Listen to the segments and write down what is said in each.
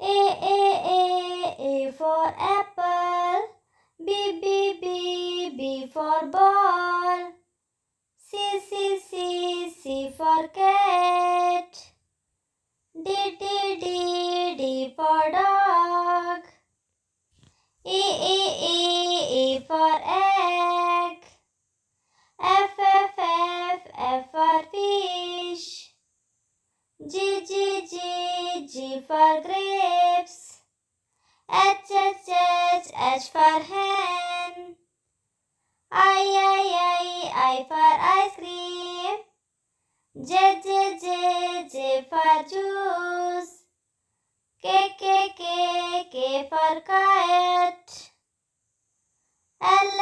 A for apple. B for ball. C for cat. D for dog. E for egg. F for fish. G for grapes. H for hen. I for ice cream. J for juice. K for kite. L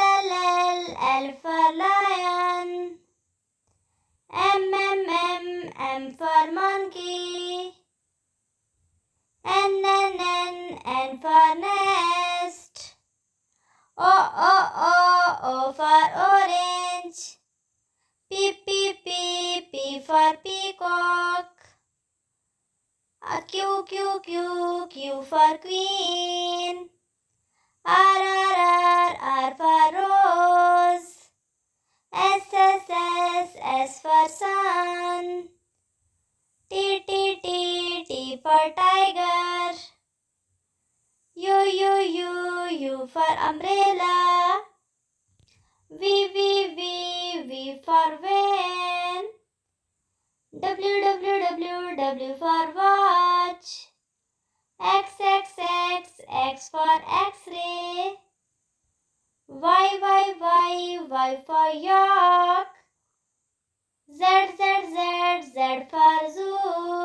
for lion. M for monkey. N for nest. O for orange. P for peacock. Q for queen. R for rose. S for sun. T for tiger. U for umbrella. V for van. W for watch. X for x-ray. Y for yak. Z for zoo.